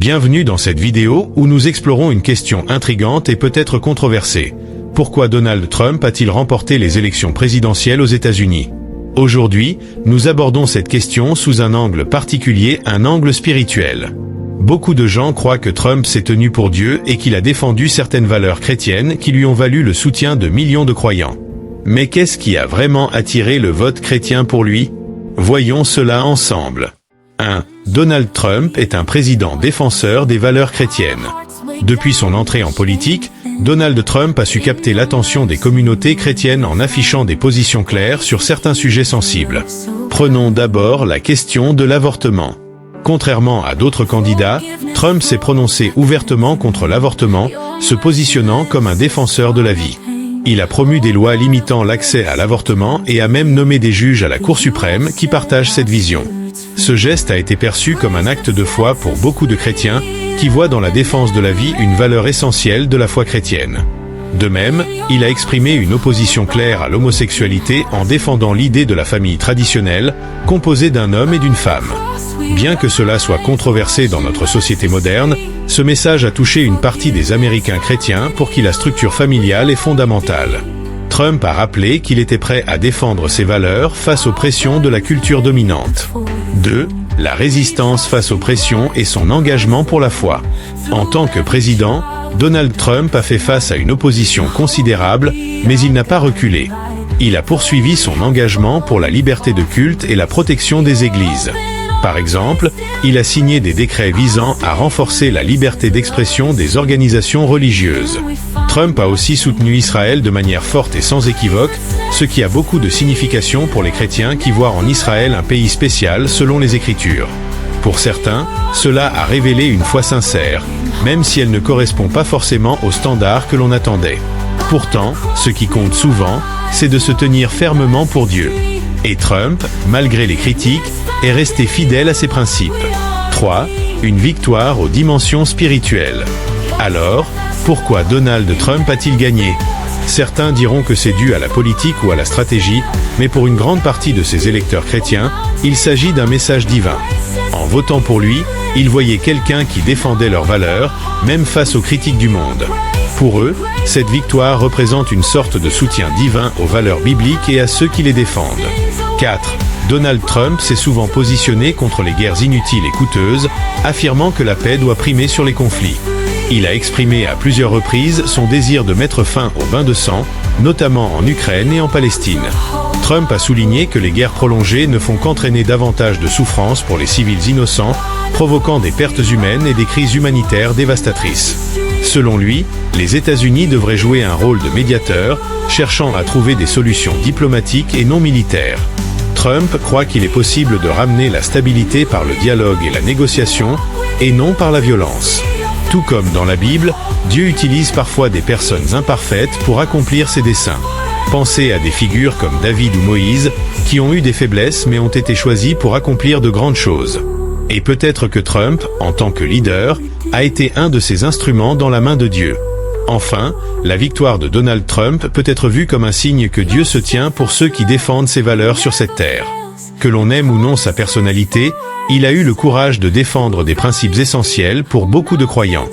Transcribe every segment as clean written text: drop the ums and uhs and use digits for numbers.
Bienvenue dans cette vidéo où nous explorons une question intrigante et peut-être controversée. Pourquoi Donald Trump a-t-il remporté les élections présidentielles aux États-Unis? Aujourd'hui, nous abordons cette question sous un angle particulier, un angle spirituel. Beaucoup de gens croient que Trump s'est tenu pour Dieu et qu'il a défendu certaines valeurs chrétiennes qui lui ont valu le soutien de millions de croyants. Mais qu'est-ce qui a vraiment attiré le vote chrétien pour lui? Voyons cela ensemble. 1. Donald Trump est un président défenseur des valeurs chrétiennes. Depuis son entrée en politique, Donald Trump a su capter l'attention des communautés chrétiennes en affichant des positions claires sur certains sujets sensibles. Prenons d'abord la question de l'avortement. Contrairement à d'autres candidats, Trump s'est prononcé ouvertement contre l'avortement, se positionnant comme un défenseur de la vie. Il a promu des lois limitant l'accès à l'avortement et a même nommé des juges à la Cour suprême qui partagent cette vision. Ce geste a été perçu comme un acte de foi pour beaucoup de chrétiens qui voient dans la défense de la vie une valeur essentielle de la foi chrétienne. De même, il a exprimé une opposition claire à l'homosexualité en défendant l'idée de la famille traditionnelle, composée d'un homme et d'une femme. Bien que cela soit controversé dans notre société moderne, ce message a touché une partie des Américains chrétiens pour qui la structure familiale est fondamentale. Trump a rappelé qu'il était prêt à défendre ses valeurs face aux pressions de la culture dominante. 2. La résistance face aux pressions et son engagement pour la foi. En tant que président, Donald Trump a fait face à une opposition considérable, mais il n'a pas reculé. Il a poursuivi son engagement pour la liberté de culte et la protection des églises. Par exemple, il a signé des décrets visant à renforcer la liberté d'expression des organisations religieuses. Trump a aussi soutenu Israël de manière forte et sans équivoque, ce qui a beaucoup de signification pour les chrétiens qui voient en Israël un pays spécial selon les Écritures. Pour certains, cela a révélé une foi sincère, même si elle ne correspond pas forcément aux standards que l'on attendait. Pourtant, ce qui compte souvent, c'est de se tenir fermement pour Dieu. Et Trump, malgré les critiques, est resté fidèle à ses principes. 3. Une victoire aux dimensions spirituelles. Alors, pourquoi Donald Trump a-t-il gagné? Certains diront que c'est dû à la politique ou à la stratégie, mais pour une grande partie de ses électeurs chrétiens, il s'agit d'un message divin. En votant pour lui, ils voyaient quelqu'un qui défendait leurs valeurs, même face aux critiques du monde. Pour eux, cette victoire représente une sorte de soutien divin aux valeurs bibliques et à ceux qui les défendent. 4. Donald Trump s'est souvent positionné contre les guerres inutiles et coûteuses, affirmant que la paix doit primer sur les conflits. Il a exprimé à plusieurs reprises son désir de mettre fin aux bains de sang, notamment en Ukraine et en Palestine. Trump a souligné que les guerres prolongées ne font qu'entraîner davantage de souffrances pour les civils innocents, provoquant des pertes humaines et des crises humanitaires dévastatrices. Selon lui, les États-Unis devraient jouer un rôle de médiateur, cherchant à trouver des solutions diplomatiques et non militaires. Trump croit qu'il est possible de ramener la stabilité par le dialogue et la négociation, et non par la violence. Tout comme dans la Bible, Dieu utilise parfois des personnes imparfaites pour accomplir ses desseins. Pensez à des figures comme David ou Moïse, qui ont eu des faiblesses mais ont été choisis pour accomplir de grandes choses. Et peut-être que Trump, en tant que leader, a été un de ces instruments dans la main de Dieu. Enfin, la victoire de Donald Trump peut être vue comme un signe que Dieu se tient pour ceux qui défendent ses valeurs sur cette terre. Que l'on aime ou non sa personnalité, il a eu le courage de défendre des principes essentiels pour beaucoup de croyants.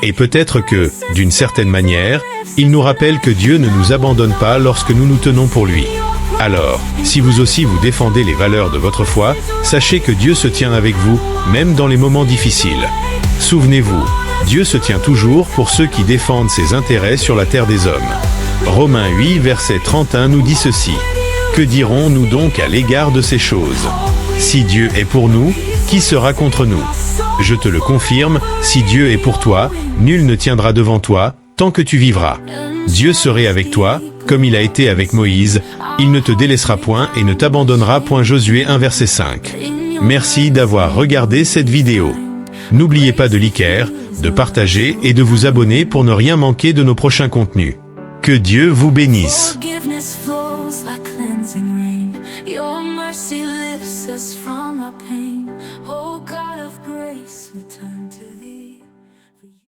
Et peut-être que, d'une certaine manière, il nous rappelle que Dieu ne nous abandonne pas lorsque nous nous tenons pour lui. Alors, si vous aussi vous défendez les valeurs de votre foi, sachez que Dieu se tient avec vous, même dans les moments difficiles. Souvenez-vous, Dieu se tient toujours pour ceux qui défendent ses intérêts sur la terre des hommes. Romains 8, verset 31 nous dit ceci. Que dirons-nous donc à l'égard de ces choses? Si Dieu est pour nous, qui sera contre nous? Je te le confirme, si Dieu est pour toi, nul ne tiendra devant toi, tant que tu vivras. Dieu serait avec toi, comme il a été avec Moïse, il ne te délaissera point et ne t'abandonnera point. Josué 1 verset 5. Merci d'avoir regardé cette vidéo. N'oubliez pas de liker, de partager et de vous abonner pour ne rien manquer de nos prochains contenus. Que Dieu vous bénisse. Your mercy lifts us from our pain. Oh,